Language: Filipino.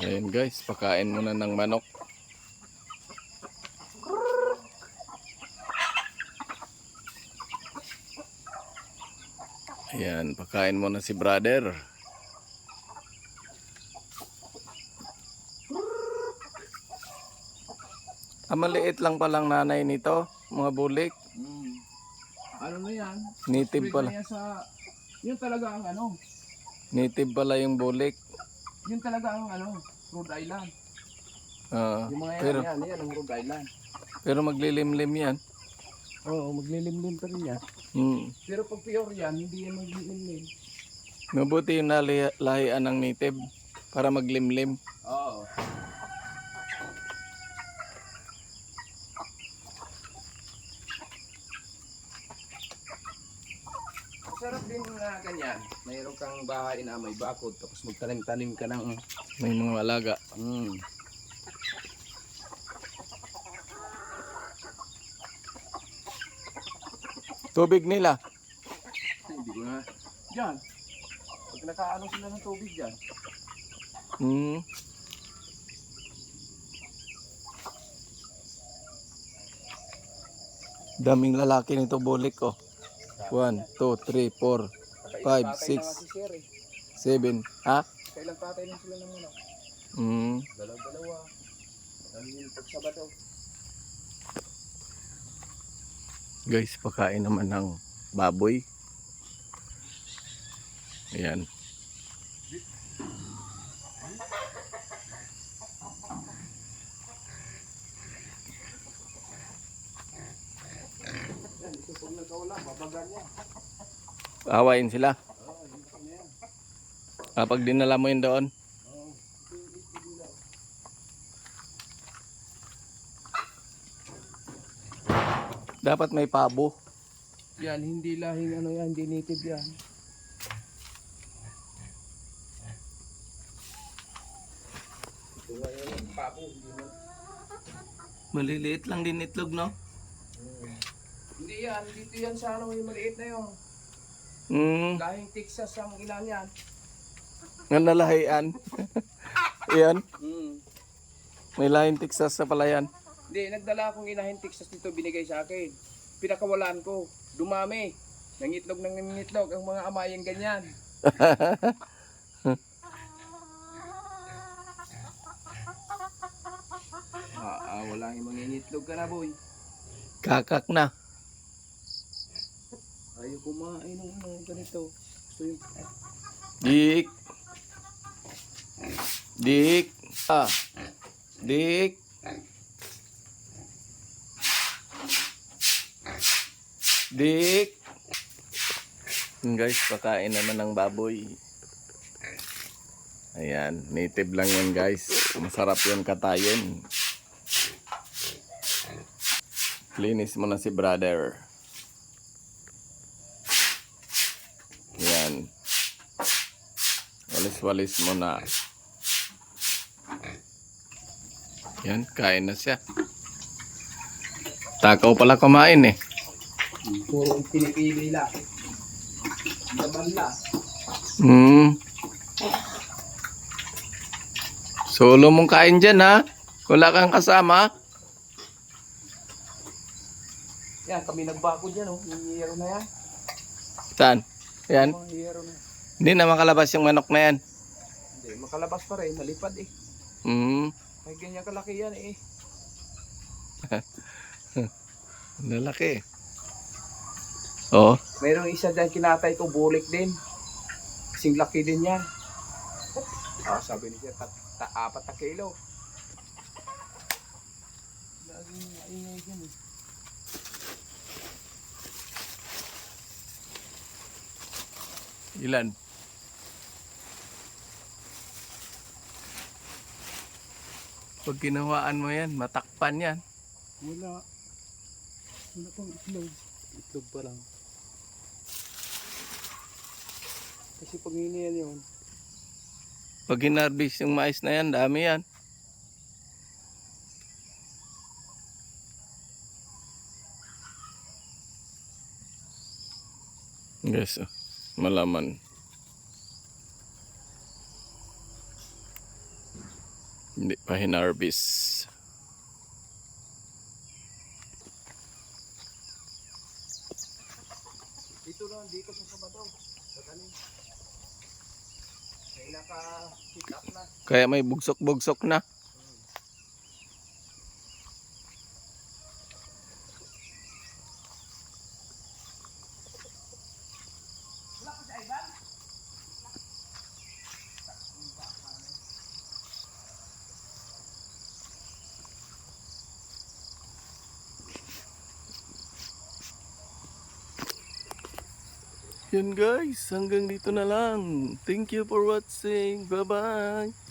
Ayan guys, pakain muna ng manok. Ayan, pakain muna si brother. Maliit lang palang nanay nito, mga bulik. Ano na yan? Native pala. Yan yun talaga ang ano. Native pala yung bulik. Yun talaga ang ano, Rhode Island. Yung mga pero yan ang Rhode Island. pero maglilimlim yan. Oo, maglilimlim pa rin yan. Pero pag pure yan, hindi yan maglilimlim. Mabuti yung lahian ng native para maglimlim. Oo. Masarap din na ganyan. Mayroon kang bahay na may bakod tapos magtanim-tanim ka ng May mga alaga. Tubig nila. Hindi ko na. Diyan. Pag nakaano sila ng tubig dyan. Daming lalaki nito bulik oh. 1, 2, 3, 4, 5, 6, 7. Ha? Kailang patay lang sila ng manok. Dalaw-dalawa. Dahil pag Sabado. Guys, pakain naman ng baboy. Ayan. Pag nagkawala, babagan niya. Awayin sila. Kapag dinala mo yun doon. Dapat may pabo. Yan, hindi lahing ano yan, hindi native yan. Ito nga yan, yung pabo, hindi mo. Maliliit lang din itlog, no? Hindi yan, dito yan sa ano, yung maliit na yun. Lahing Texas ang ilan yan. Nga nalahian. Yan. May lahing Texas sa pala yan. Hindi, nagdala akong inahin Texas dito, binigay sa akin. Pinakawalan ko, dumami. Nangitlog ng nangitlog, ang mga amayang ganyan. Wala yung mangingitlog ka na, boy. Kakak na. Ayaw kumain ng ano, ganito. Gusto yung... Dik. Dik. Dik. Dik. Guys, pakain naman ng baboy. Ayan, native lang yan guys. Masarap yan katayin. Linis mo na si brother. Ayan. Walis-walis mo na. Yan, kain na siya. Takaw pala kumain eh. Puro pinipili lang. Laban lang. Solo mong kain dyan ha. Wala kang kasama. Yan, kami nagbako dyan, oh. Yung hiyero na yan. Saan? Yan. Yung mga hiyero na. Hindi na makalabas yung manok na yan. Hindi, makalabas pa rin. Nalipad eh. Ay, ganyan kalaki yan eh. Lalaki. Oo. Mayroong isa dyan kinatay ko, bulik din. Kasing laki din yan. Sabi niya, 4 na kilo. Laging maingay dyan eh. Ilan? Pag ginawaan mo yan, matakpan yan. Wala. Wala pang itlog. Itlog pa lang. Kasi pag hiniyan yun. Pag hinarbis yung mais na yan, dami yan. Yes, malaman. Hindi pa hinarvest. Dito lang, dito sa Sabado. Sa tanim. May naka-hit up na. Kaya may bugsok-bugsok na. Yan guys, hanggang dito na lang. Thank you for watching. Bye-bye.